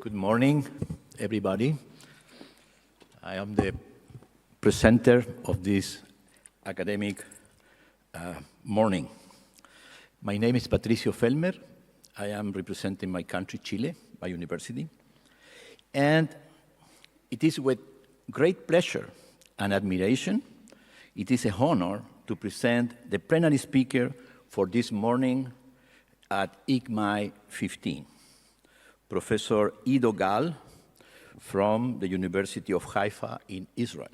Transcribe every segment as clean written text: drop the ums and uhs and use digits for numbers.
Good morning, everybody. I am the presenter of this academic morning. My name is Patricio Felmer. I am representing my country, Chile, my university. And it is with great pleasure and admiration, it is a honor to present the plenary speaker for this morning at ICMAI 15. Professor Iddo Gal from the University of Haifa in Israel.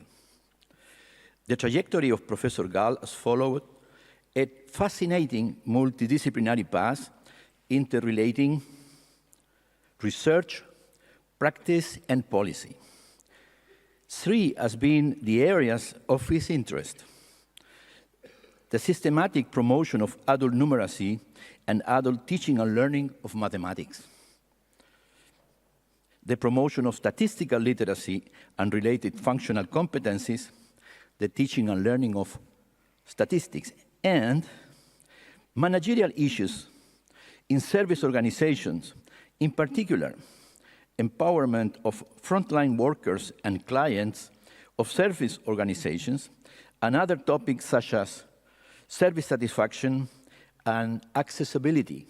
The trajectory of Professor Gal has followed a fascinating multidisciplinary path interrelating research, practice, and policy. Three has been the areas of his interest: the systematic promotion of adult numeracy and adult teaching and learning of mathematics, the promotion of statistical literacy and related functional competencies, the teaching and learning of statistics, and managerial issues in service organizations, in particular, empowerment of frontline workers and clients of service organizations, and other topics such as service satisfaction and accessibility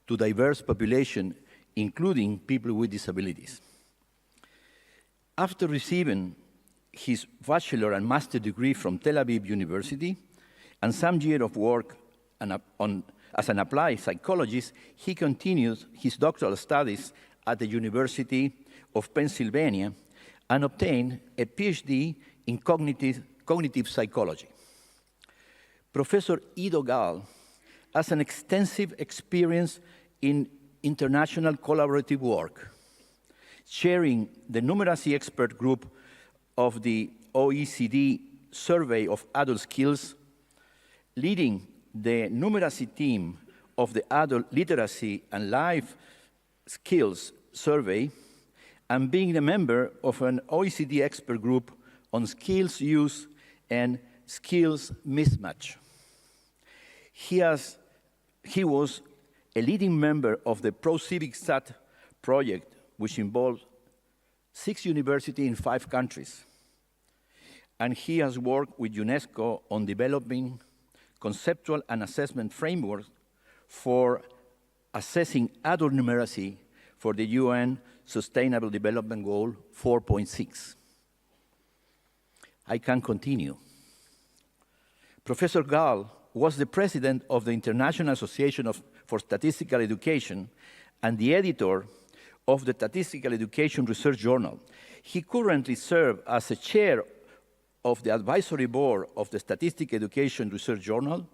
to diverse population, including people with disabilities. After receiving his bachelor and master degree from Tel Aviv University and some years of work as an applied psychologist, he continued his doctoral studies at the University of Pennsylvania and obtained a PhD in cognitive psychology. Professor Iddo Gal has an extensive experience in international collaborative work, chairing the numeracy expert group of the OECD Survey of Adult Skills, leading the numeracy team of the Adult Literacy and Life Skills Survey, and being a member of an OECD expert group on skills use and skills mismatch. He was a leading member of the Pro-Civic Stat project, which involves 6 universities in 5 countries. And he has worked with UNESCO on developing conceptual and assessment frameworks for assessing adult numeracy for the UN Sustainable Development Goal 4.6. I can continue. Professor Gal was the president of the International Association for Statistical Education and the editor of the Statistical Education Research Journal. He currently serves as a chair of the advisory board of the Statistical Education Research Journal,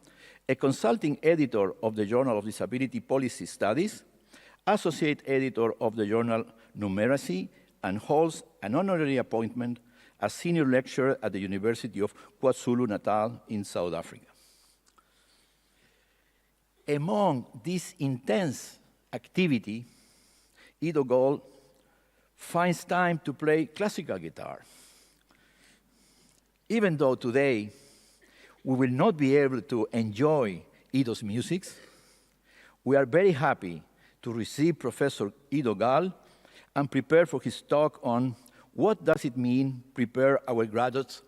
a consulting editor of the Journal of Disability Policy Studies, associate editor of the journal Numeracy, and holds an honorary appointment as senior lecturer at the University of KwaZulu-Natal in South Africa. Among this intense activity, Iddo Gal finds time to play classical guitar. Even though today we will not be able to enjoy Iddo's music, we are very happy to receive Professor Iddo Gal and prepare for his talk on what does it mean prepare our graduates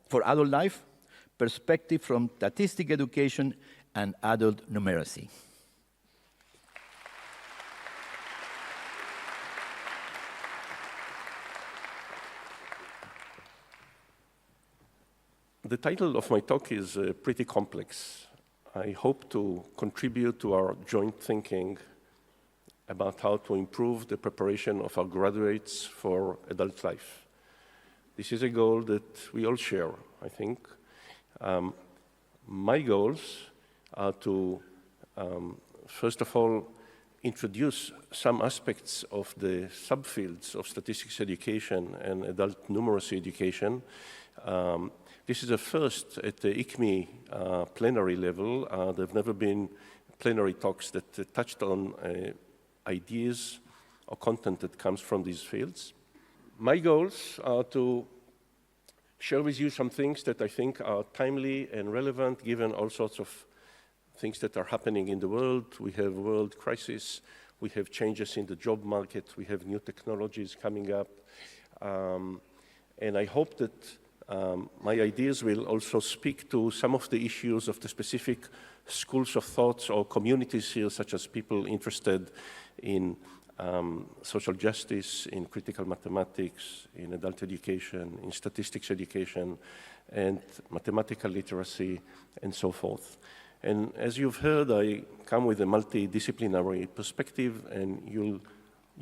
for adult life, perspective from statistical education and adult numeracy. The title of my talk is pretty complex. I hope to contribute to our joint thinking about how to improve the preparation of our graduates for adult life. This is a goal that we all share, I think. My goals are to, first of all, introduce some aspects of the subfields of statistics education and adult numeracy education. This is a first at the ICME plenary level. There have never been plenary talks that touched on ideas or content that comes from these fields. My goals are to share with you some things that I think are timely and relevant given all sorts of things that are happening in the world. We have world crisis, We have changes in the job market. We have new technologies coming up. And I hope that my ideas will also speak to some of the issues of the specific schools of thoughts or communities here, such as people interested in social justice, in critical mathematics, in adult education, in statistics education, and mathematical literacy, and so forth. And as you've heard, I come with a multidisciplinary perspective, and you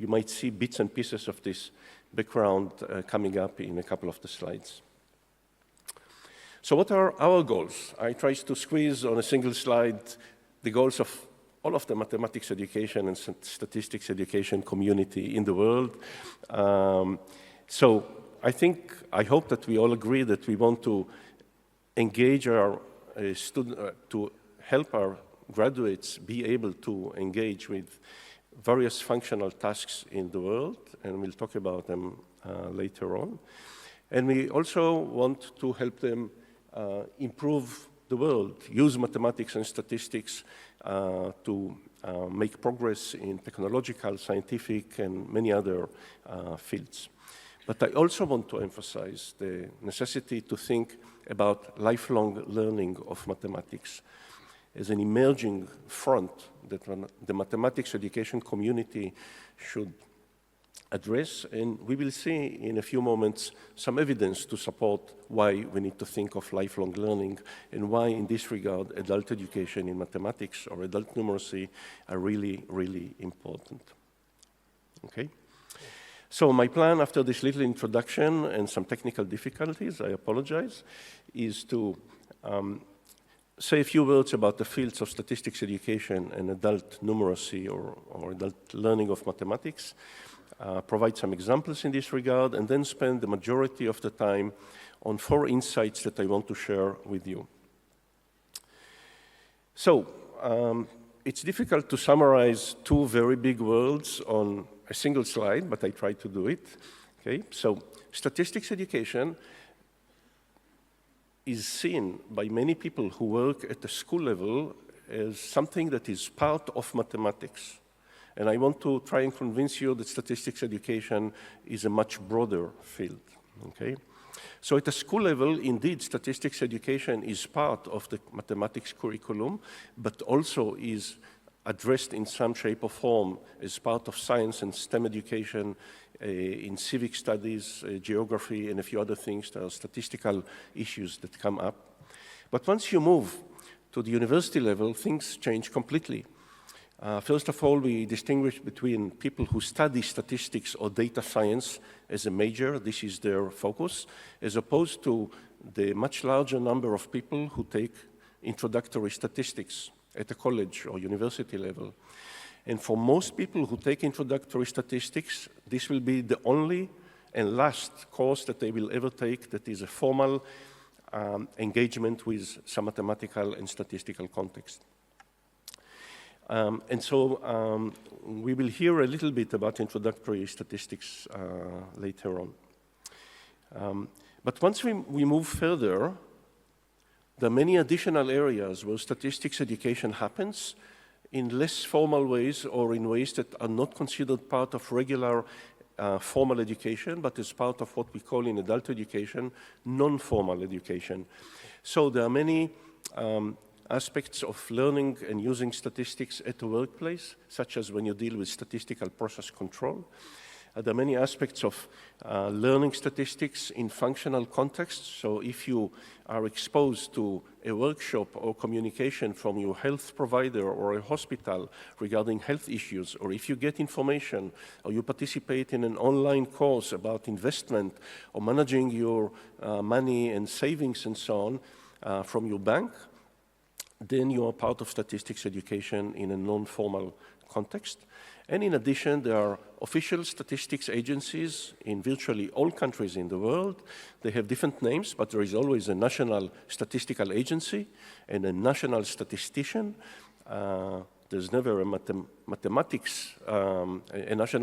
might see bits and pieces of this background coming up in a couple of the slides. So what are our goals? I tried to squeeze on a single slide the goals of all of the mathematics education and statistics education community in the world. So I hope that we all agree that we want to engage our to help our graduates be able to engage with various functional tasks in the world, and we'll talk about them later on. And we also want to help them improve the world, use mathematics and statistics to make progress in technological, scientific, and many other fields. But I also want to emphasize the necessity to think about lifelong learning of mathematics as an emerging front that the mathematics education community should address, and we will see in a few moments some evidence to support why we need to think of lifelong learning and why, in this regard, adult education in mathematics or adult numeracy are really, really important. Okay? So my plan after this little introduction and some technical difficulties, I apologize, is to say a few words about the fields of statistics education and adult numeracy or adult learning of mathematics, provide some examples in this regard, and then spend the majority of the time on 4 insights that I want to share with you. So, it's difficult to summarize 2 very big words on a single slide, but I try to do it. Okay? So, statistics education is seen by many people who work at the school level as something that is part of mathematics. And I want to try and convince you that statistics education is a much broader field, okay? So at the school level, indeed, statistics education is part of the mathematics curriculum, but also is addressed in some shape or form as part of science and STEM education, in civic studies, geography, and a few other things. There are statistical issues that come up. But once you move to the university level, things change completely. First of all, we distinguish between people who study statistics or data science as a major, this is their focus, as opposed to the much larger number of people who take introductory statistics at a college or university level. And for most people who take introductory statistics, this will be the only and last course that they will ever take that is a formal engagement with some mathematical and statistical context. And so we will hear a little bit about introductory statistics later on. But once we move further, there are many additional areas where statistics education happens in less formal ways or in ways that are not considered part of regular formal education, but as part of what we call in adult education, non-formal education. So there are many aspects of learning and using statistics at the workplace, such as when you deal with statistical process control. There are many aspects of learning statistics in functional contexts. So if you are exposed to a workshop or communication from your health provider or a hospital regarding health issues, or if you get information or you participate in an online course about investment or managing your money and savings and so on from your bank, then you are part of statistics education in a non-formal context. And in addition, there are official statistics agencies in virtually all countries in the world. They have different names, but there is always a national statistical agency and a national statistician. There's never a national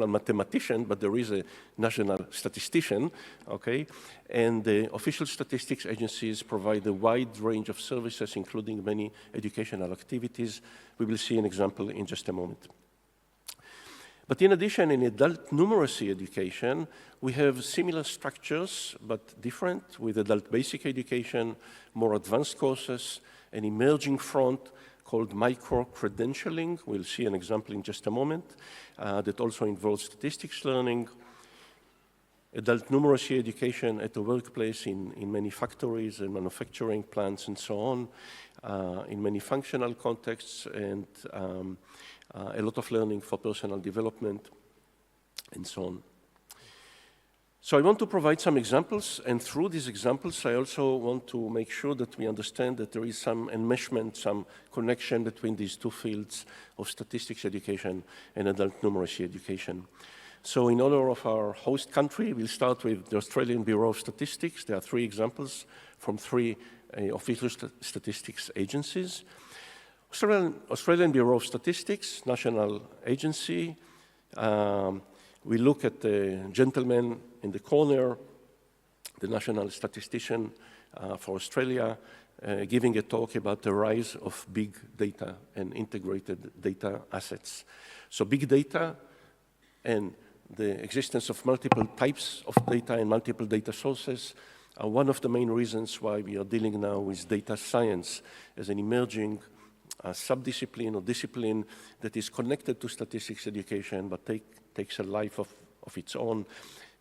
mathematician, but there is a national statistician, okay? And the official statistics agencies provide a wide range of services, including many educational activities. We will see an example in just a moment. But in addition, in adult numeracy education, we have similar structures, but different, with adult basic education, more advanced courses, an emerging front called micro-credentialing. We'll see an example in just a moment, that also involves statistics learning, adult numeracy education at the workplace in many factories and manufacturing plants and so on, in many functional contexts, and a lot of learning for personal development and so on. So I want to provide some examples, and through these examples, I also want to make sure that we understand that there is some enmeshment, some connection between these two fields of statistics education and adult numeracy education. So in honor of our host country, we'll start with the Australian Bureau of Statistics. There are 3 examples from 3 official statistics agencies. Australian Bureau of Statistics, national agency. We look at the gentleman in the corner, the national statistician for Australia, giving a talk about the rise of big data and integrated data assets. So big data and the existence of multiple types of data and multiple data sources are one of the main reasons why we are dealing now with data science as an emerging subdiscipline or discipline that is connected to statistics education but takes a life of its own.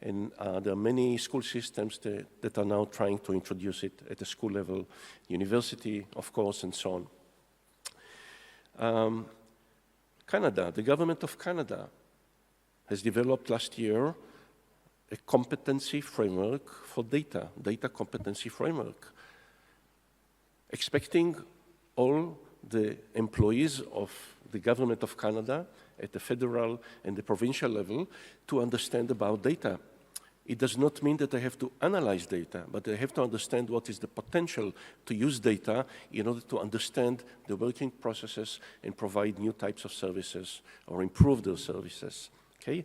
And there are many school systems that are now trying to introduce it at the school level, university, of course, and so on. Canada, the government of Canada has developed last year a competency framework for data competency framework, expecting all the employees of the government of Canada at the federal and the provincial level to understand about data. It does not mean that they have to analyze data, but they have to understand what is the potential to use data in order to understand the working processes and provide new types of services or improve those services. Okay?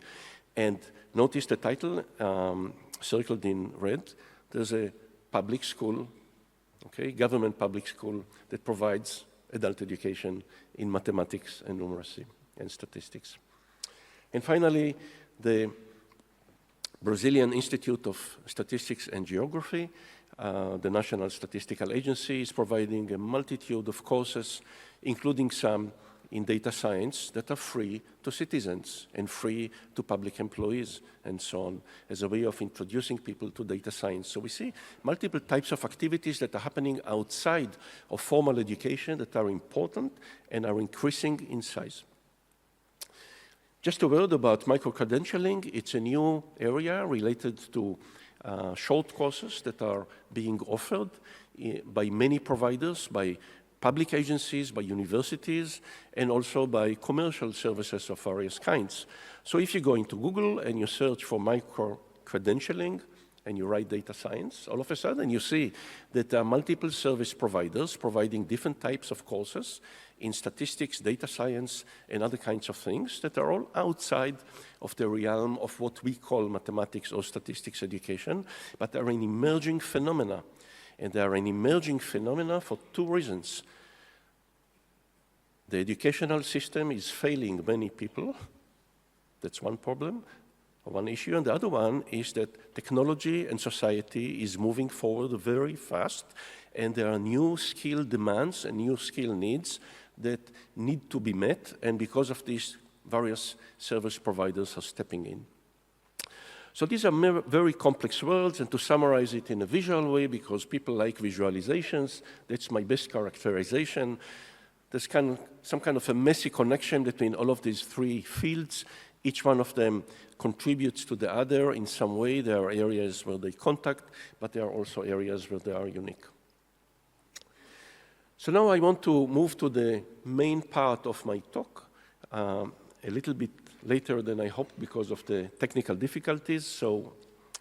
And notice the title circled in red. There's a public school, okay, government public school that provides adult education in mathematics and numeracy and statistics. And finally, the Brazilian Institute of Statistics and Geography, the National Statistical Agency, is providing a multitude of courses, including some in data science that are free to citizens and free to public employees and so on, as a way of introducing people to data science. So we see multiple types of activities that are happening outside of formal education that are important and are increasing in size. Just a word about micro-credentialing. It's a new area related to short courses that are being offered by many providers, by public agencies, by universities, and also by commercial services of various kinds. So if you go into Google and you search for micro-credentialing and you write data science, all of a sudden you see that there are multiple service providers providing different types of courses in statistics, data science, and other kinds of things that are all outside of the realm of what we call mathematics or statistics education, but are an emerging phenomena. And they are an emerging phenomena for 2 reasons. The educational system is failing many people. That's one problem, one issue. And the other one is that technology and society is moving forward very fast, and there are new skill demands and new skill needs that need to be met, and because of this, various service providers are stepping in. So these are very complex worlds, and to summarize it in a visual way, because people like visualizations, that's my best characterization. There's some kind of a messy connection between all of these 3 fields. Each one of them contributes to the other in some way. There are areas where they contact, but there are also areas where they are unique. So now I want to move to the main part of my talk, a little bit later than I hoped because of the technical difficulties, so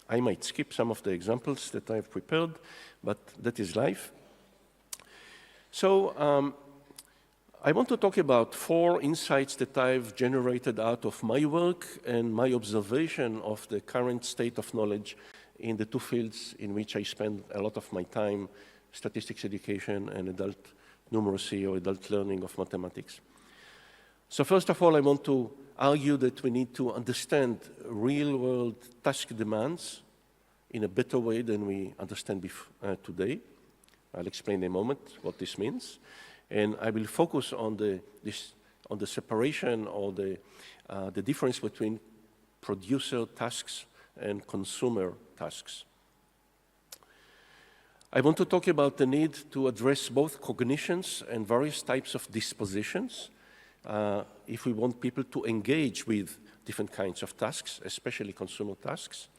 I might skip some of the examples that I've prepared, but that is life. So I want to talk about 4 insights that I've generated out of my work and my observation of the current state of knowledge in the 2 fields in which I spend a lot of my time, statistics education and adult numeracy or adult learning of mathematics. So first of all, I want to argue that we need to understand real-world task demands in a better way than we understand today. I'll explain in a moment what this means. And I will focus on the separation or the difference between producer tasks and consumer tasks. I want to talk about the need to address both cognitions and various types of dispositions if we want people to engage with different kinds of tasks, especially consumer tasks.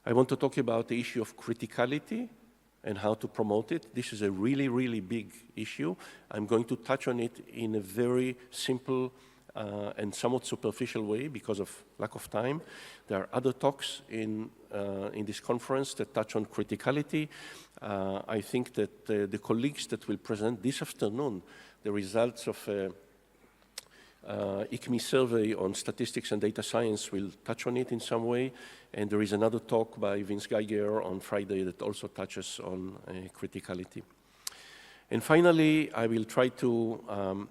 I want to talk about the issue of criticality and how to promote it. This is a really, really big issue. I'm going to touch on it in a very simple and somewhat superficial way because of lack of time. There are other talks in this conference that touch on criticality. I think that the colleagues that will present this afternoon the results of ICME survey on statistics and data science will touch on it in some way. And there is another talk by Vince Geiger on Friday that also touches on criticality. And finally, I will try to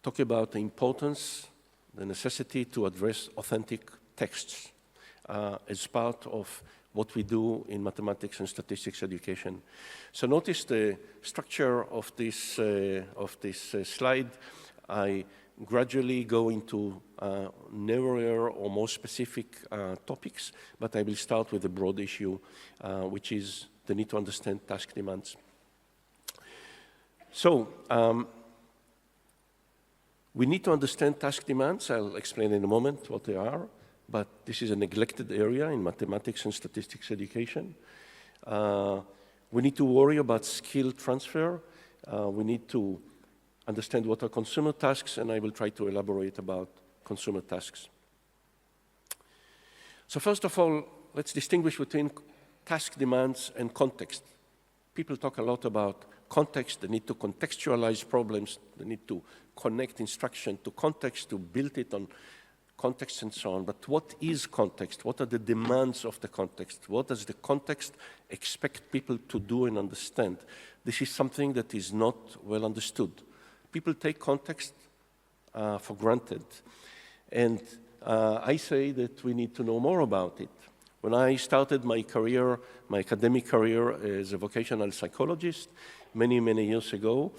talk about the importance, the necessity to address authentic texts as part of what we do in mathematics and statistics education. So notice the structure of this slide. I gradually go into narrower or more specific topics, but I will start with a broad issue, which is the need to understand task demands. So, we need to understand task demands. I'll explain in a moment what they are, but this is a neglected area in mathematics and statistics education. We need to worry about skill transfer. We need to understand what are consumer tasks, and I will try to elaborate about consumer tasks. So first of all, let's distinguish between task demands and context. People talk a lot about context. They need to contextualize problems. They need to connect instruction to context, to build it on context and so on. But what is context? What are the demands of the context? What does the context expect people to do and understand? This is something that is not well understood. People take context for granted. And I say that we need to know more about it. When I started my career, my academic career as a vocational psychologist many, many years ago,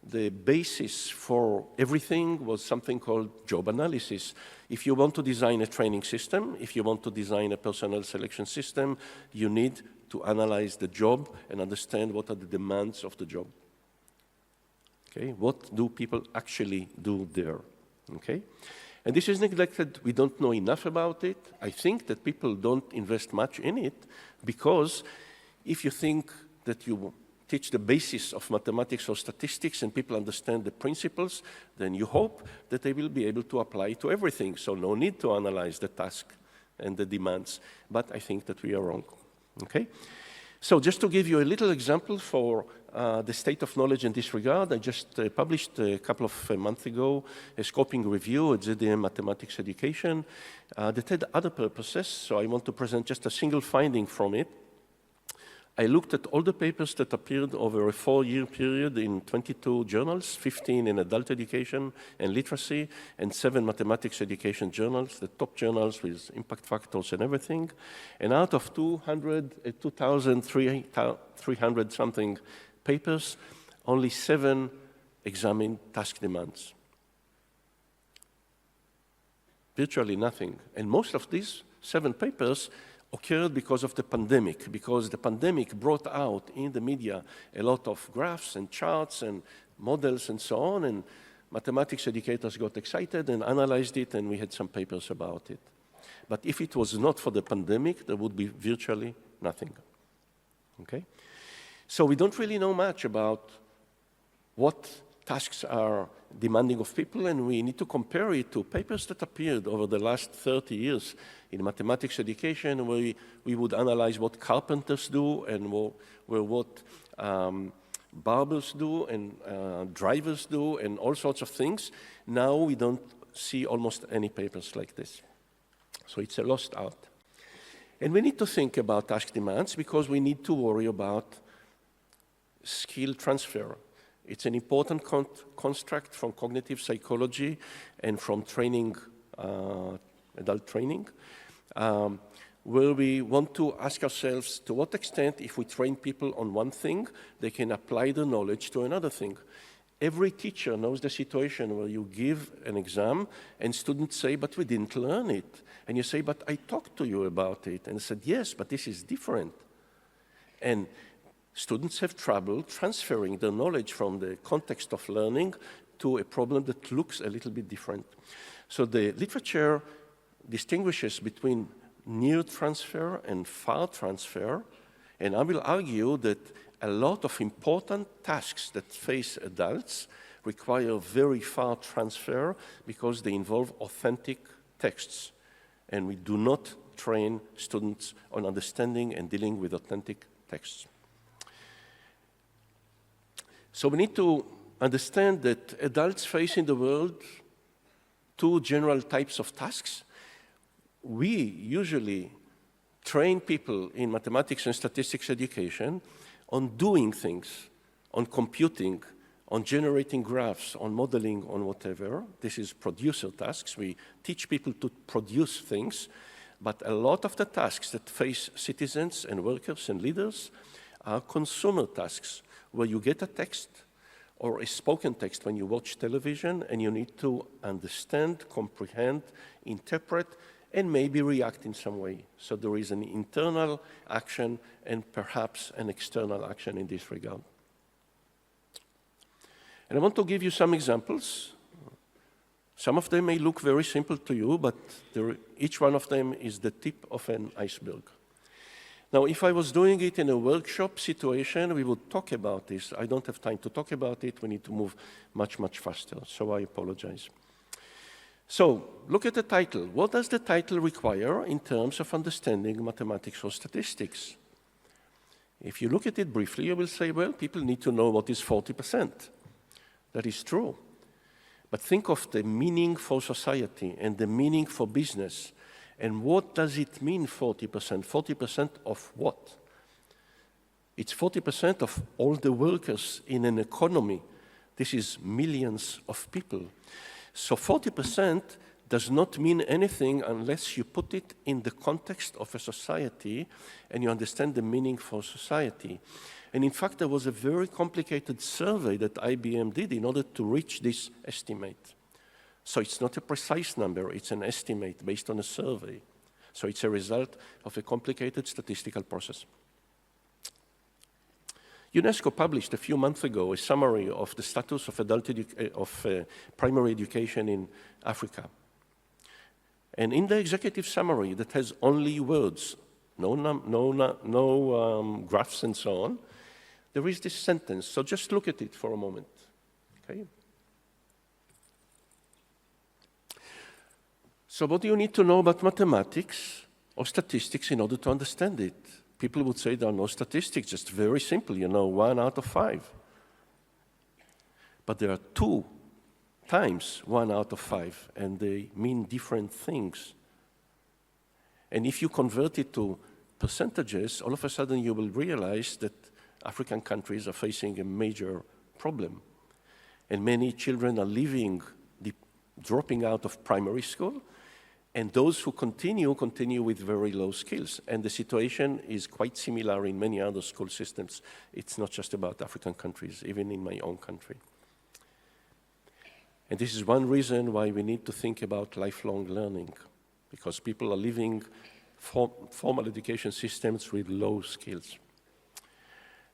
the basis for everything was something called job analysis. If you want to design a training system, if you want to design a personnel selection system, you need to analyze the job and understand what are the demands of the job. Okay, what do people actually do there? Okay, and this is neglected. We don't know enough about it. I think that people don't invest much in it because if you think that you teach the basis of mathematics or statistics and people understand the principles, then you hope that they will be able to apply to everything. So no need to analyze the task and the demands. But I think that we are wrong. Okay? So just to give you a little example for the state of knowledge in this regard, I just published a couple of months ago a scoping review at ZDM Mathematics Education that had other purposes. So I want to present just a single finding from it. I looked at all the papers that appeared over a 4-year period in 22 journals, 15 in adult education and literacy, and 7 mathematics education journals, the top journals with impact factors and everything. And out of 2,300 something papers, only 7 examined task demands. Virtually nothing. And most of these 7 papers occurred because of the pandemic, because the pandemic brought out in the media a lot of graphs and charts and models and so on, and mathematics educators got excited and analyzed it, and we had some papers about it. But if it was not for the pandemic, there would be virtually nothing. Okay? So we don't really know much about what tasks are demanding of people, and we need to compare it to papers that appeared over the last 30 years in mathematics education, where we would analyze what carpenters do and what barbers do and drivers do and all sorts of things. Now we don't see almost any papers like this. So it's a lost art. And we need to think about task demands because we need to worry about skill transfer. It's an important construct from cognitive psychology and from training, adult training, where we want to ask ourselves to what extent, if we train people on one thing, they can apply the knowledge to another thing. Every teacher knows the situation where you give an exam and students say, but we didn't learn it. And you say, but I talked to you about it. And I said, yes, but this is different. And students have trouble transferring the knowledge from the context of learning to a problem that looks a little bit different. So the literature distinguishes between near transfer and far transfer, and I will argue that a lot of important tasks that face adults require very far transfer because they involve authentic texts, and we do not train students on understanding and dealing with authentic texts. So we need to understand that adults face in the world two general types of tasks. We usually train people in mathematics and statistics education on doing things, on computing, on generating graphs, on modeling, on whatever. This is producer tasks. We teach people to produce things, but a lot of the tasks that face citizens and workers and leaders are consumer tasks, where you get a text or a spoken text when you watch television, and you need to understand, comprehend, interpret, and maybe react in some way. So there is an internal action and perhaps an external action in this regard. And I want to give you some examples. Some of them may look very simple to you, but each one of them is the tip of an iceberg. Now, if I was doing it in a workshop situation, we would talk about this. I don't have time to talk about it. We need to move much, much faster, so I apologize. So, look at the title. What does the title require in terms of understanding mathematics or statistics? If you look at it briefly, you will say, well, people need to know what is 40%. That is true. But think of the meaning for society and the meaning for business. And what does it mean, 40%? 40% of what? It's 40% of all the workers in an economy. This is millions of people. So 40% does not mean anything unless you put it in the context of a society and you understand the meaning for society. And in fact, there was a very complicated survey that IBM did in order to reach this estimate. So it's not a precise number, it's an estimate based on a survey. So it's a result of a complicated statistical process. UNESCO published a few months ago a summary of the status of primary education in Africa. And in the executive summary that has only words, no graphs and so on, there is this sentence. So just look at it for a moment. Okay? So what do you need to know about mathematics or statistics in order to understand it? People would say there are no statistics, just very simple, 1 out of 5. But there are 2 times 1 out of 5, and they mean different things. And if you convert it to percentages, all of a sudden you will realize that African countries are facing a major problem. And many children are dropping out of primary school, and those who continue with very low skills. And the situation is quite similar in many other school systems. It's not just about African countries, even in my own country. And this is one reason why we need to think about lifelong learning, because people are living formal education systems with low skills.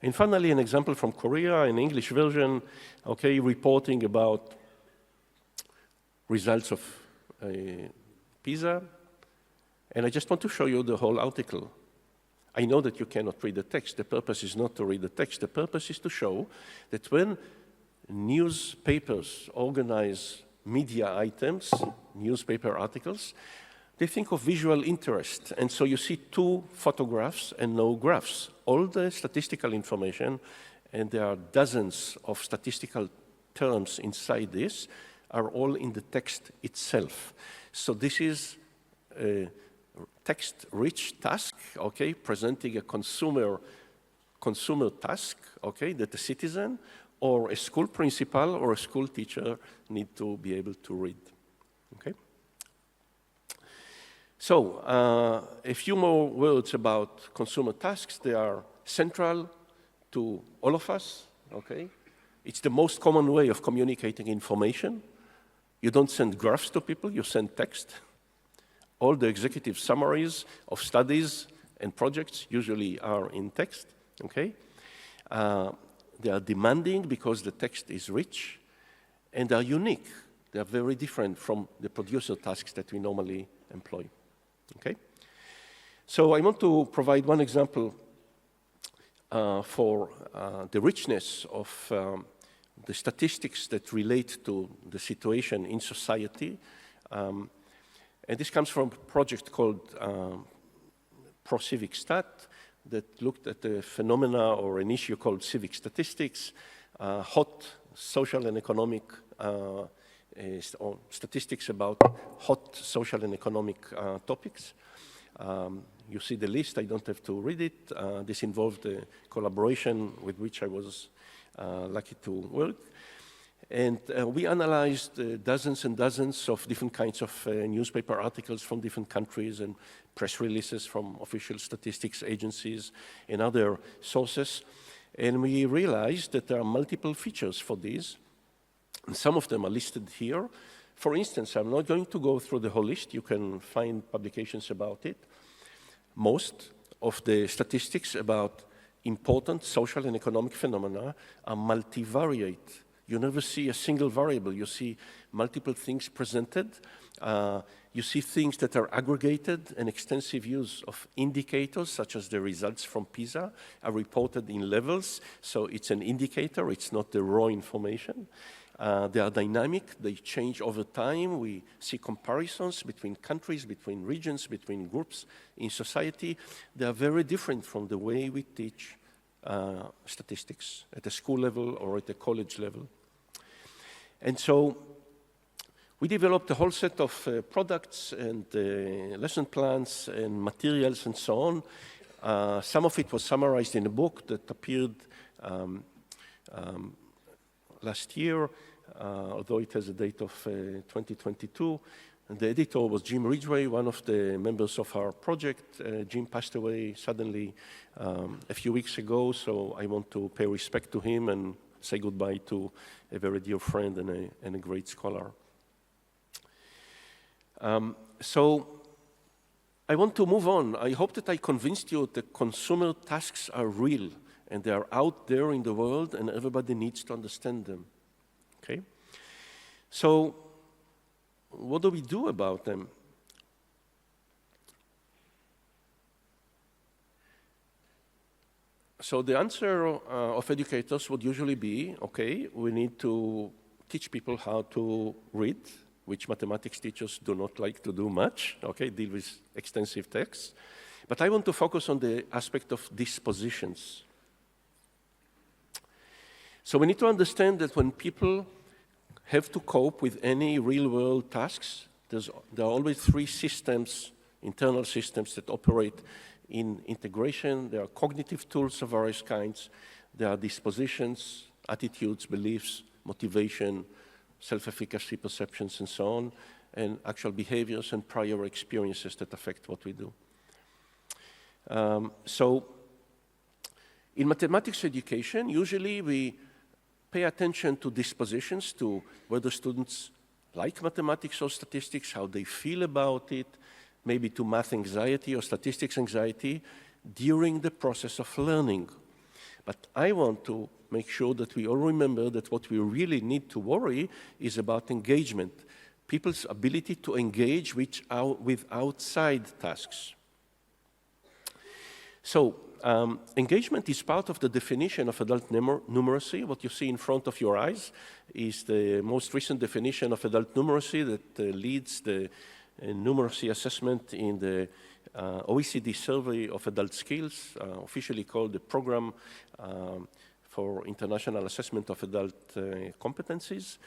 And finally, an example from Korea, an English version, reporting about results of PISA, and I just want to show you the whole article. I know that you cannot read the text. The purpose is not to read the text. The purpose is to show that when newspapers organize media items, newspaper articles, they think of visual interest. And so you see 2 photographs and no graphs. All the statistical information, and there are dozens of statistical terms inside this, are all in the text itself. So this is a text-rich task, presenting a consumer task, that the citizen or a school principal or a school teacher need to be able to read. Okay? So, a few more words about consumer tasks. They are central to all of us, okay? It's the most common way of communicating information. You don't send graphs to people, you send text. All the executive summaries of studies and projects usually are in text, okay? They are demanding because the text is rich, and they are unique. They are very different from the producer tasks that we normally employ. Okay? So I want to provide one example for the richness of the statistics that relate to the situation in society. And this comes from a project called Prof that looked at a phenomena or an issue called civic statistics, hot social and economic or statistics about hot social and economic topics. You see the list, I don't have to read it. This involved a collaboration with which I was lucky to work. And we analyzed dozens and dozens of different kinds of newspaper articles from different countries and press releases from official statistics agencies and other sources. And we realized that there are multiple features for these. And some of them are listed here. For instance, I'm not going to go through the whole list. You can find publications about it. Most of the statistics about important social and economic phenomena are multivariate. You never see a single variable. You see multiple things presented. You see things that are aggregated, and extensive use of indicators, such as the results from PISA, are reported in levels. So it's an indicator. It's not the raw information. They are dynamic, they change over time. We see comparisons between countries, between regions, between groups in society. They are very different from the way we teach statistics at a school level or at a college level. And so we developed a whole set of products and lesson plans and materials and so on. Some of it was summarized in a book that appeared last year, although it has a date of 2022. And the editor was Jim Ridgway, one of the members of our project. Jim passed away suddenly a few weeks ago, so I want to pay respect to him and say goodbye to a very dear friend and a great scholar. So I want to move on. I hope that I convinced you that consumer tasks are real and they are out there in the world and everybody needs to understand them. Okay? So what do we do about them? So the answer of educators would usually be, okay, we need to teach people how to read, which mathematics teachers do not like to do much, okay, deal with extensive texts. But I want to focus on the aspect of dispositions. So we need to understand that when people have to cope with any real-world tasks, there are always three systems, internal systems that operate in integration. There are cognitive tools of various kinds. There are dispositions, attitudes, beliefs, motivation, self-efficacy, perceptions, and so on, and actual behaviors and prior experiences that affect what we do. So in mathematics education, usually we pay attention to dispositions, to whether students like mathematics or statistics, how they feel about it, maybe to math anxiety or statistics anxiety during the process of learning. But I want to make sure that we all remember that what we really need to worry is about engagement, people's ability to engage with outside tasks. So engagement is part of the definition of adult numeracy. What you see in front of your eyes is the most recent definition of adult numeracy that leads the numeracy assessment in the OECD survey of adult skills, officially called the Program for International Assessment of Adult Competencies.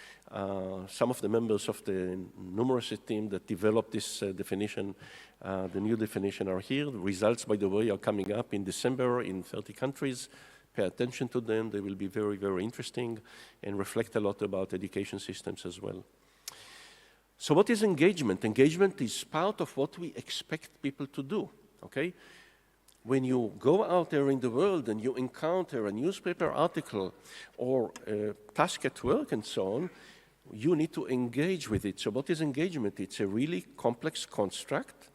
Some of the members of the numeracy team that developed this definition, the new definition, are here. The results, by the way, are coming up in December in 30 countries. pay attention to them. They will be very, very interesting and reflect a lot about education systems as well. So what is engagement? Engagement is part of what we expect people to do, okay? When you go out there in the world and you encounter a newspaper article or a task at work and so on, you need to engage with it. So what is engagement? It's a really complex construct,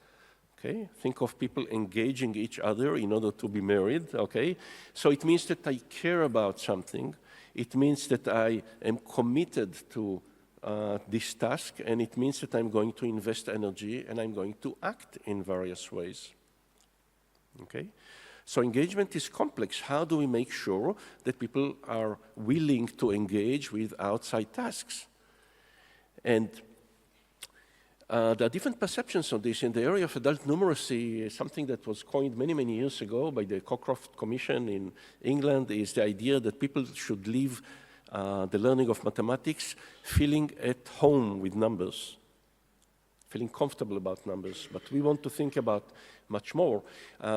okay? Think of people engaging each other in order to be married, okay? So it means that I care about something. It means that I am committed to this task, and it means that I'm going to invest energy and I'm going to act in various ways. Okay? So engagement is complex. How do we make sure that people are willing to engage with outside tasks? And there are different perceptions on this. In the area of adult numeracy, something that was coined many, many years ago by the Cockcroft Commission in England is the idea that people should leave the learning of mathematics feeling at home with numbers, feeling comfortable about numbers. But we want to think about much more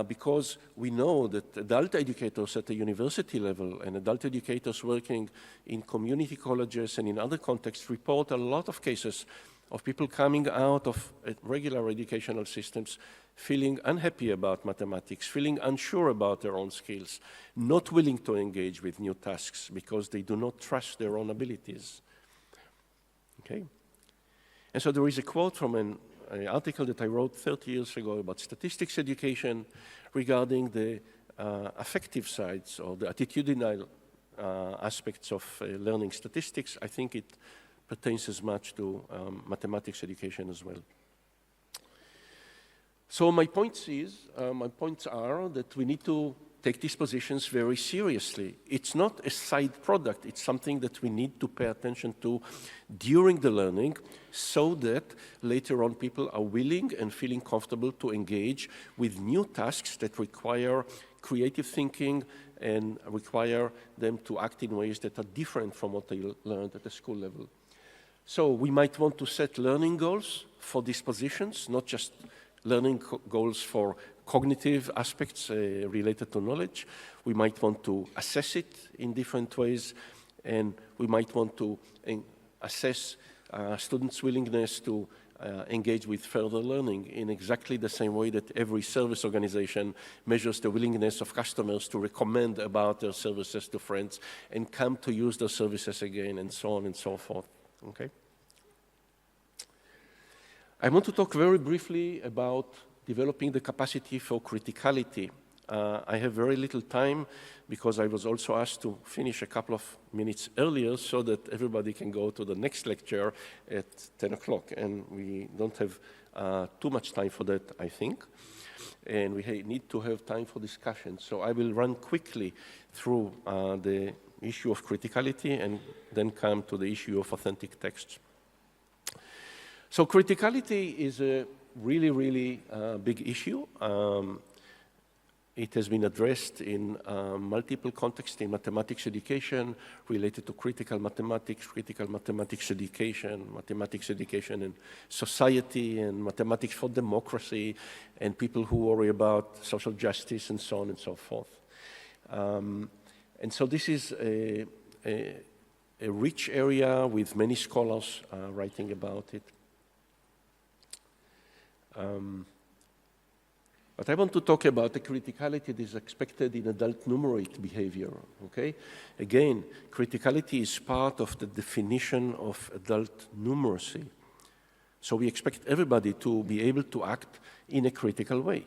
because we know that adult educators at the university level and adult educators working in community colleges and in other contexts report a lot of cases of people coming out of regular educational systems feeling unhappy about mathematics, feeling unsure about their own skills, not willing to engage with new tasks because they do not trust their own abilities. Okay? And so there is a quote from an article that I wrote 30 years ago about statistics education regarding the affective sides or the attitudinal aspects of learning statistics. I think it pertains as much to mathematics education as well. So my points are that we need to take these positions very seriously. It's not a side product. It's something that we need to pay attention to during the learning so that later on people are willing and feeling comfortable to engage with new tasks that require creative thinking and require them to act in ways that are different from what they learned at the school level. So we might want to set learning goals for these positions, not just learning goals for cognitive aspects related to knowledge. We might want to assess it in different ways, and we might want to assess students' willingness to engage with further learning in exactly the same way that every service organization measures the willingness of customers to recommend about their services to friends and come to use their services again, and so on and so forth. Okay? I want to talk very briefly about developing the capacity for criticality. I have very little time because I was also asked to finish a couple of minutes earlier so that everybody can go to the next lecture at 10 o'clock. And we don't have too much time for that, I think. And we need to have time for discussion. So I will run quickly through the issue of criticality and then come to the issue of authentic texts. So criticality is a really, really big issue. It has been addressed in multiple contexts in mathematics education related to critical mathematics education in society, and mathematics for democracy, and people who worry about social justice, and so on and so forth. And so this is a rich area with many scholars writing about it. But I want to talk about the criticality that is expected in adult numerate behavior, okay? Again, criticality is part of the definition of adult numeracy. So we expect everybody to be able to act in a critical way.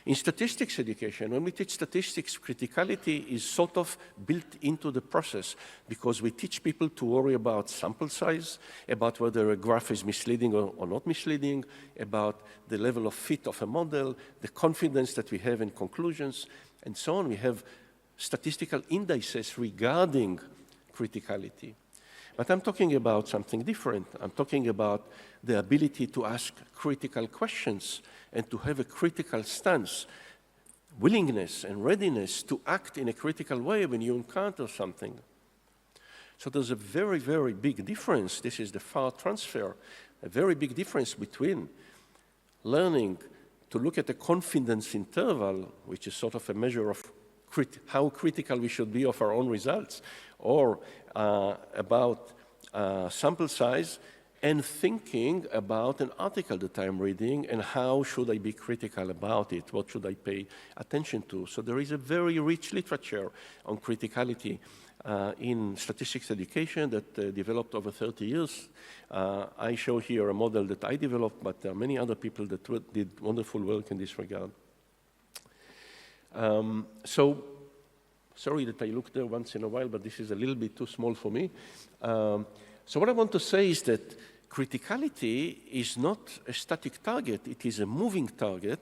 In statistics education, when we teach statistics, criticality is sort of built into the process because we teach people to worry about sample size, about whether a graph is misleading or not misleading, about the level of fit of a model, the confidence that we have in conclusions, and so on. We have statistical indices regarding criticality. But I'm talking about something different. I'm talking about the ability to ask critical questions and to have a critical stance, willingness and readiness to act in a critical way when you encounter something. So there's a very, very big difference. This is the far transfer, a very big difference between learning to look at a confidence interval, which is sort of a measure of how critical we should be of our own results, or about sample size, and thinking about an article that I'm reading and how should I be critical about it, what should I pay attention to. So there is a very rich literature on criticality in statistics education that developed over 30 years. I show here a model that I developed, but there are many other people that did wonderful work in this regard. So, sorry that I look there once in a while, but this is a little bit too small for me. So what I want to say is that criticality is not a static target, it is a moving target,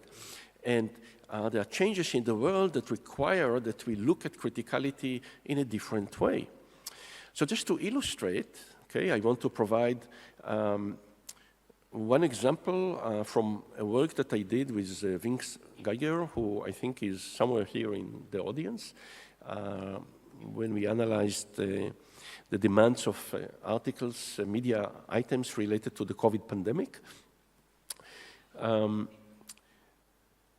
and there are changes in the world that require that we look at criticality in a different way. So just to illustrate, okay, I want to provide one example from a work that I did with Vince Geiger, who I think is somewhere here in the audience, when we analyzed the demands of articles, media items related to the COVID pandemic.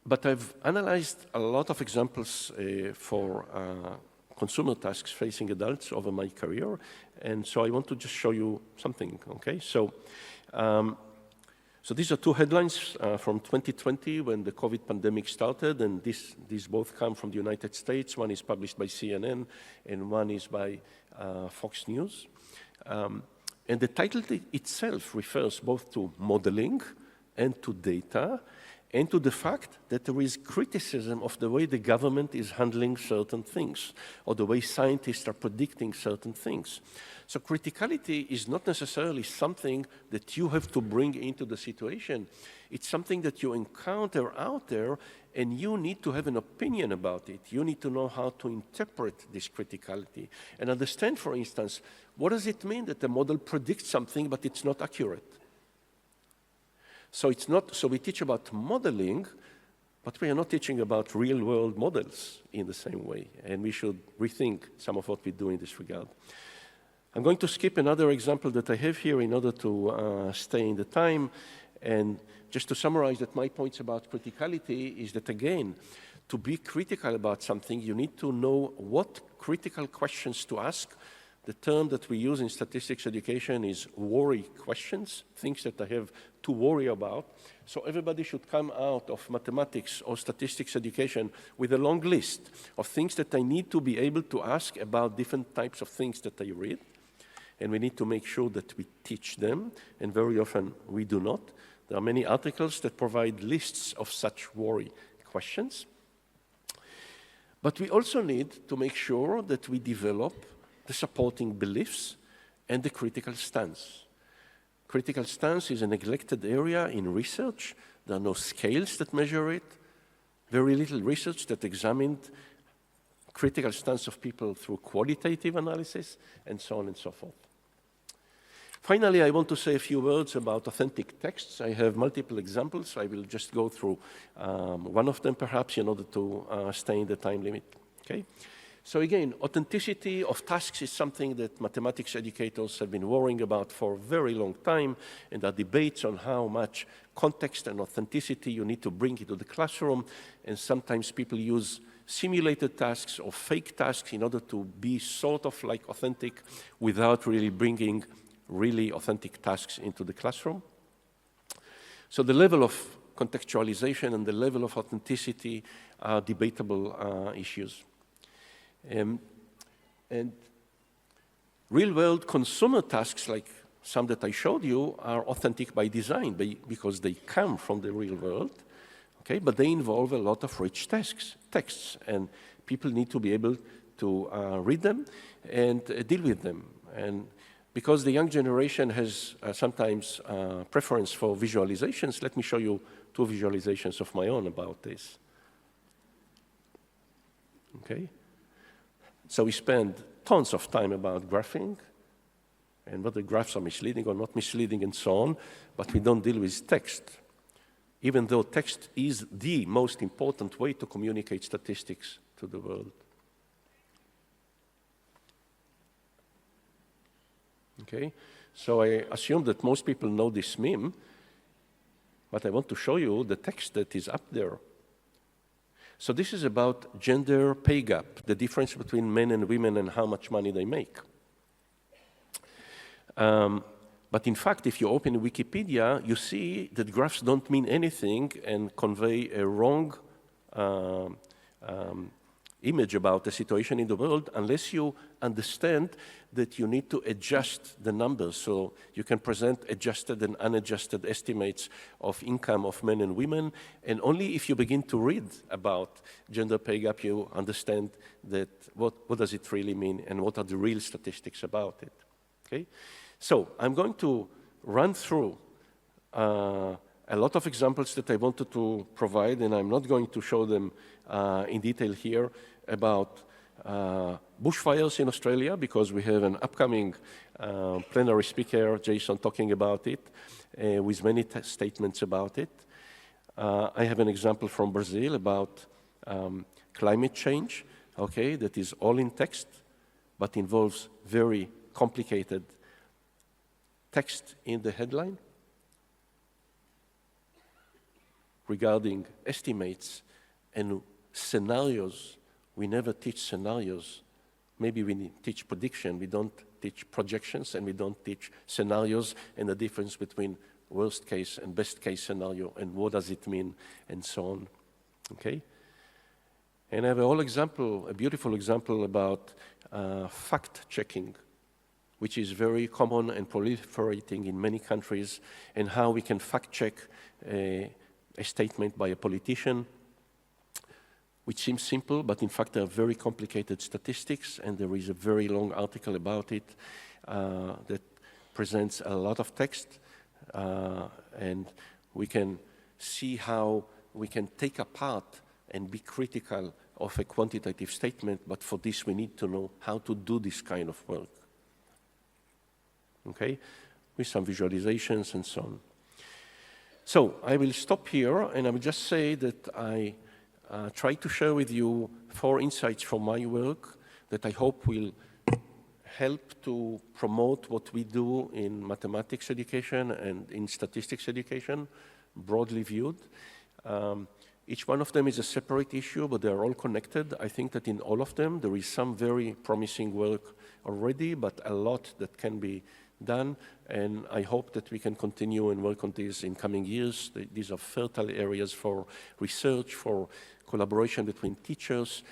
But I've analyzed a lot of examples for consumer tasks facing adults over my career, and so I want to just show you something, okay? So these are two headlines from 2020 when the COVID pandemic started, and these both come from the United States. One is published by CNN, and one is by Fox News. And the title itself refers both to modeling and to data, and to the fact that there is criticism of the way the government is handling certain things, or the way scientists are predicting certain things. So criticality is not necessarily something that you have to bring into the situation. It's something that you encounter out there, and you need to have an opinion about it. You need to know how to interpret this criticality and understand, for instance, what does it mean that the model predicts something but it's not accurate? So we teach about modeling, but we are not teaching about real-world models in the same way, and we should rethink some of what we do in this regard. I'm going to skip another example that I have here in order to stay in the time, and just to summarize that my points about criticality is that, again, to be critical about something, you need to know what critical questions to ask. The term that we use in statistics education is worry questions, things that I have to worry about. So everybody should come out of mathematics or statistics education with a long list of things that I need to be able to ask about different types of things that I read. And we need to make sure that we teach them, and very often we do not. There are many articles that provide lists of such worry questions. But we also need to make sure that we develop the supporting beliefs and the critical stance. Critical stance is a neglected area in research. There are no scales that measure it. Very little research that examined critical stance of people through qualitative analysis, and so on and so forth. Finally, I want to say a few words about authentic texts. I have multiple examples. I will just go through one of them, perhaps, in order to stay in the time limit. Okay? So again, authenticity of tasks is something that mathematics educators have been worrying about for a very long time, and there are debates on how much context and authenticity you need to bring into the classroom, and sometimes people use simulated tasks or fake tasks in order to be sort of like authentic without really bringing really authentic tasks into the classroom. So the level of contextualization and the level of authenticity are debatable issues. And real-world consumer tasks, like some that I showed you, are authentic by design because they come from the real world, okay? But they involve a lot of rich texts, and people need to be able to read them and deal with them. And because the young generation has sometimes preference for visualizations, let me show you two visualizations of my own about this. Okay? So we spend tons of time about graphing and whether graphs are misleading or not misleading and so on, but we don't deal with text, even though text is the most important way to communicate statistics to the world. Okay, so I assume that most people know this meme, but I want to show you the text that is up there. So this is about gender pay gap, the difference between men and women and how much money they make. But in fact, if you open Wikipedia, you see that graphs don't mean anything and convey a wrong image about the situation in the world unless you understand that you need to adjust the numbers. So you can present adjusted and unadjusted estimates of income of men and women, and only if you begin to read about gender pay gap, you understand that what does it really mean and what are the real statistics about it, okay? So I'm going to run through a lot of examples that I wanted to provide, and I'm not going to show them in detail here, about bushfires in Australia, because we have an upcoming plenary speaker, Jason, talking about it, with many statements about it. I have an example from Brazil about climate change, okay, that is all in text, but involves very complicated text in the headline regarding estimates and scenarios. We never teach scenarios. Maybe we teach prediction. We don't teach projections, and we don't teach scenarios and the difference between worst case and best case scenario and what does it mean and so on, okay? And I have a beautiful example about fact checking, which is very common and proliferating in many countries, and how we can fact check a statement by a politician, which seems simple, but in fact there are very complicated statistics, and there is a very long article about it that presents a lot of text, and we can see how we can take apart and be critical of a quantitative statement, but for this we need to know how to do this kind of work, okay, with some visualizations and so on. So I will stop here, and I will just say that I try to share with you 4 insights from my work that I hope will help to promote what we do in mathematics education and in statistics education, broadly viewed. Each one of them is a separate issue, but they're all connected. I think that in all of them there is some very promising work already, but a lot that can be done, and I hope that we can continue and work on this in coming years. These are fertile areas for research, for collaboration between teachers,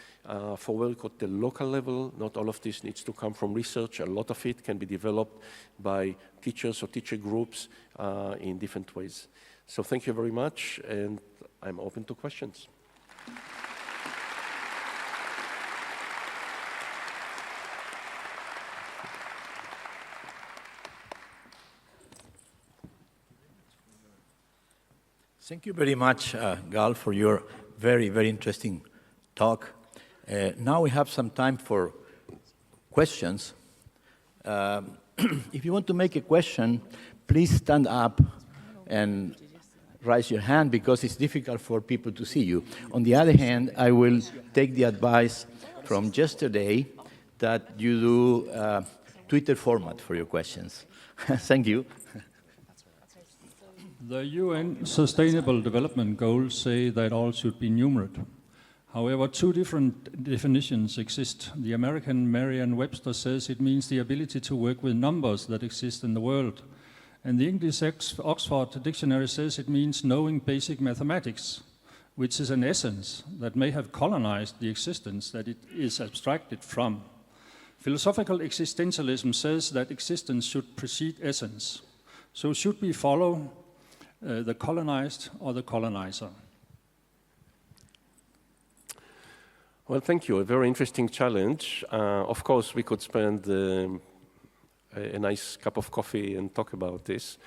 for work at the local level. Not all of this needs to come from research. A lot of it can be developed by teachers or teacher groups in different ways. So thank you very much, and I'm open to questions. Thank you very much, Gal, for your very, very interesting talk. Now we have some time for questions. If you want to make a question, please stand up and raise your hand, because it's difficult for people to see you. On the other hand, I will take the advice from yesterday that you do Twitter format for your questions. Thank you. The UN Sustainable Development Goals say that all should be numerate. However, 2 different definitions exist. The American Merriam-Webster says it means the ability to work with numbers that exist in the world. And the English Oxford Dictionary says it means knowing basic mathematics, which is an essence that may have colonized the existence that it is abstracted from. Philosophical existentialism says that existence should precede essence. So should we follow the colonized or the colonizer? Well, thank you. A very interesting challenge. Of course, we could spend a nice cup of coffee and talk about this.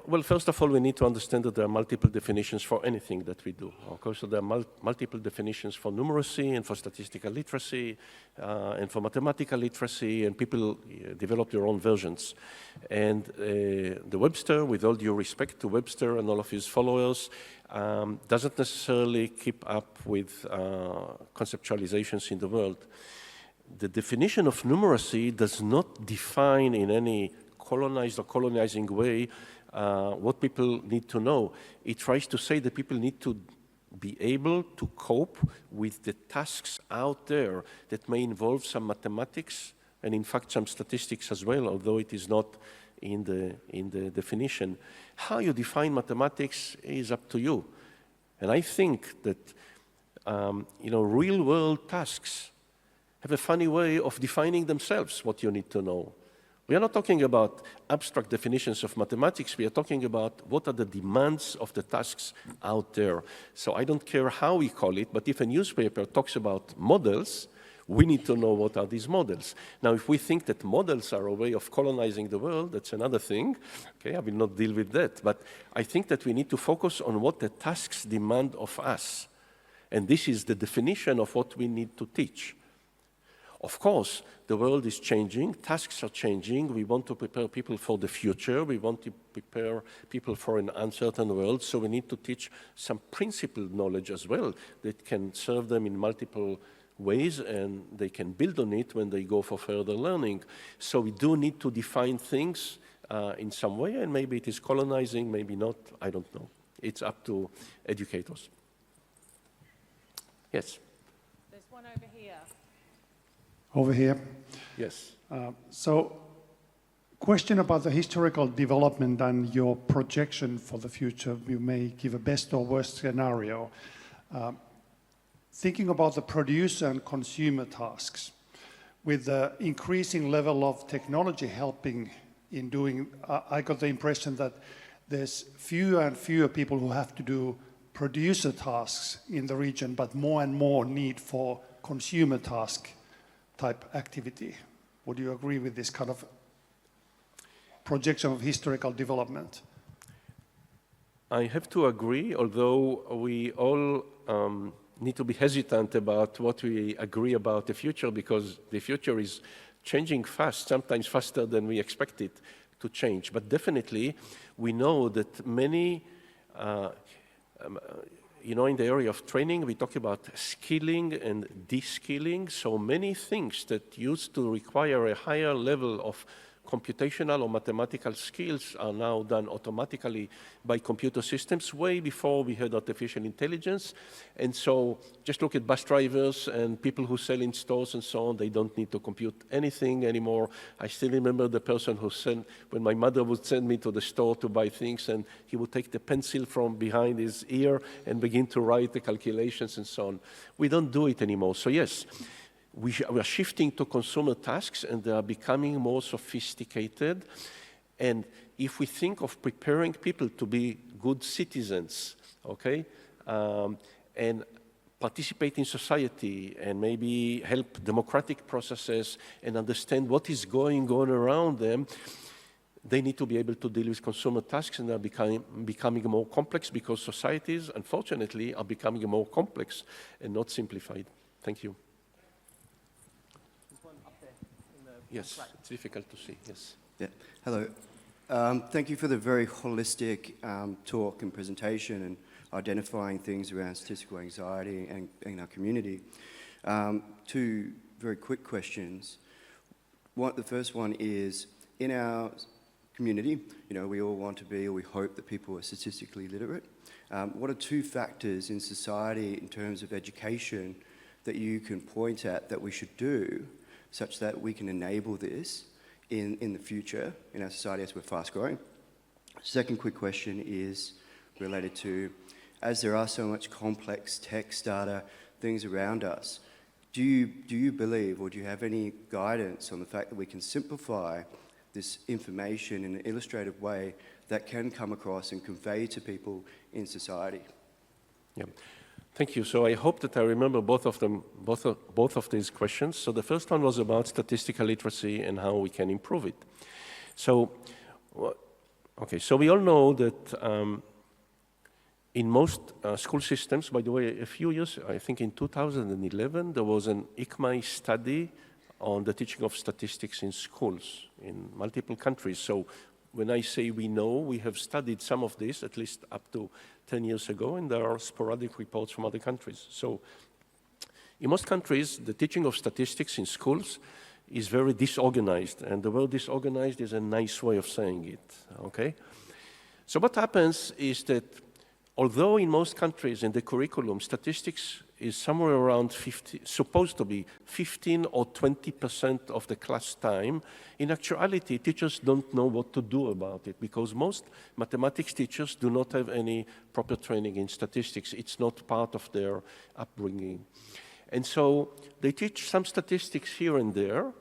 Well, first of all, we need to understand that there are multiple definitions for anything that we do. Okay? So there are multiple definitions for numeracy and for statistical literacy and for mathematical literacy, and people develop their own versions. And the Webster, with all due respect to Webster and all of his followers, doesn't necessarily keep up with conceptualizations in the world. The definition of numeracy does not define in any colonized or colonizing way what people need to know. It tries to say that people need to be able to cope with the tasks out there that may involve some mathematics and in fact some statistics as well, although it is not in the definition. How you define mathematics is up to you. And I think that real world tasks have a funny way of defining themselves, what you need to know. We are not talking about abstract definitions of mathematics, we are talking about what are the demands of the tasks out there. So I don't care how we call it, but if a newspaper talks about models, we need to know what are these models. Now, if we think that models are a way of colonizing the world, that's another thing. Okay, I will not deal with that. But I think that we need to focus on what the tasks demand of us. And this is the definition of what we need to teach. Of course, the world is changing, tasks are changing, we want to prepare people for the future, we want to prepare people for an uncertain world, so we need to teach some principled knowledge as well that can serve them in multiple ways and they can build on it when they go for further learning. So we do need to define things in some way, and maybe it is colonizing, maybe not, I don't know. It's up to educators. Yes? There's one over here. Over here. Yes. So, question about the historical development and your projection for the future. You may give a best or worst scenario. Thinking about the producer and consumer tasks, with the increasing level of technology helping in doing, I got the impression that there's fewer and fewer people who have to do producer tasks in the region, but more and more need for consumer task type activity. Would you agree with this kind of projection of historical development? I have to agree, although we all need to be hesitant about what we agree about the future, because the future is changing fast, sometimes faster than we expect it to change. But definitely, we know that many in the area of training, we talk about skilling and de-skilling. So many things that used to require a higher level of computational or mathematical skills are now done automatically by computer systems way before we had artificial intelligence. And so just look at bus drivers and people who sell in stores and so on. They don't need to compute anything anymore. I still remember the person who when my mother would send me to the store to buy things, and he would take the pencil from behind his ear and begin to write the calculations and so on. We don't do it anymore. So yes, we are shifting to consumer tasks, and they are becoming more sophisticated. And if we think of preparing people to be good citizens, okay, and participate in society and maybe help democratic processes and understand what is going on around them, they need to be able to deal with consumer tasks, and they're becoming more complex because societies, unfortunately, are becoming more complex and not simplified. Thank you. Yes, it's difficult to see, yes. Yeah, hello. Thank you for the very holistic talk and presentation and identifying things around statistical anxiety and in our community. Two very quick questions. The first one is, in our community, we all want to be, or we hope that people are statistically literate. What are two factors in society in terms of education that you can point at that we should do such that we can enable this in the future in our society as we're fast growing? Second quick question is related to, as there are so much complex text data, things around us, do you believe, or do you have any guidance on the fact that we can simplify this information in an illustrative way that can come across and convey to people in society? Yeah. Thank you. So I hope that I remember both of these questions. So the first one was about statistical literacy and how we can improve it. So, okay, so we all know that in most school systems, by the way, a few years, I think in 2011, there was an ICMAI study on the teaching of statistics in schools in multiple countries. So when I say we know, we have studied some of this, at least up to 10 years ago, and there are sporadic reports from other countries. So in most countries, the teaching of statistics in schools is very disorganized, and the word disorganized is a nice way of saying it, okay? So what happens is that although in most countries in the curriculum, statistics is somewhere around supposed to be 15 or 20% of the class time, in actuality, teachers don't know what to do about it because most mathematics teachers do not have any proper training in statistics. It's not part of their upbringing. And so they teach some statistics here and there,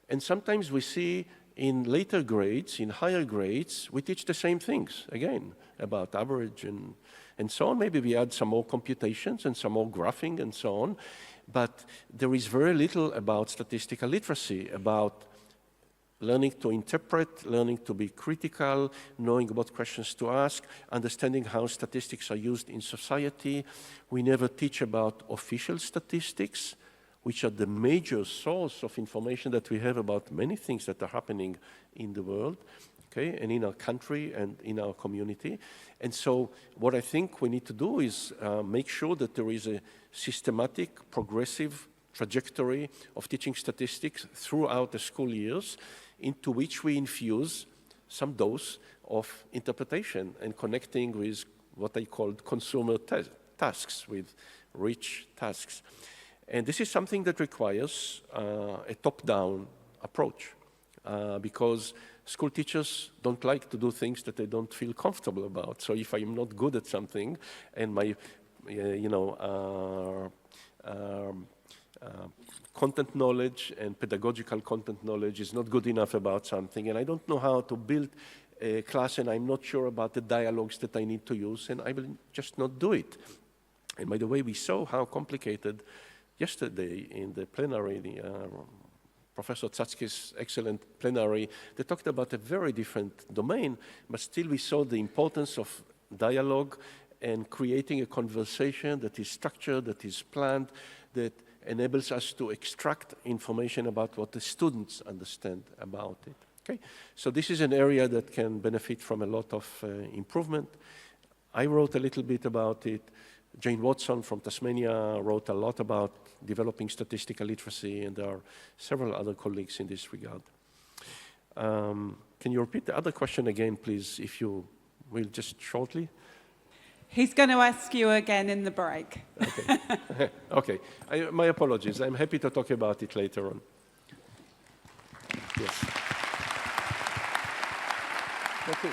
and sometimes we see in later grades, in higher grades, we teach the same things, again, about average and so on. Maybe we add some more computations and some more graphing and so on, but there is very little about statistical literacy, about learning to interpret, learning to be critical, knowing what questions to ask, understanding how statistics are used in society. We never teach about official statistics, which are the major source of information that we have about many things that are happening in the world, okay, and in our country and in our community. And so what I think we need to do is make sure that there is a systematic, progressive trajectory of teaching statistics throughout the school years, into which we infuse some dose of interpretation and connecting with what I called consumer tasks, with rich tasks. And this is something that requires a top-down approach because school teachers don't like to do things that they don't feel comfortable about. So if I'm not good at something and my, content knowledge and pedagogical content knowledge is not good enough about something, and I don't know how to build a class, and I'm not sure about the dialogues that I need to use, and I will just not do it. And by the way, we saw how complicated yesterday in the plenary, Professor Tsatsky's excellent plenary, they talked about a very different domain, but still we saw the importance of dialogue and creating a conversation that is structured, that is planned, that enables us to extract information about what the students understand about it. Okay? So this is an area that can benefit from a lot of improvement. I wrote a little bit about it. Jane Watson from Tasmania wrote a lot about developing statistical literacy, and there are several other colleagues in this regard. Can you repeat the other question again, please, if you will, just shortly? He's going to ask you again in the break. Okay. Okay. My apologies. I'm happy to talk about it later on. Yes. Okay.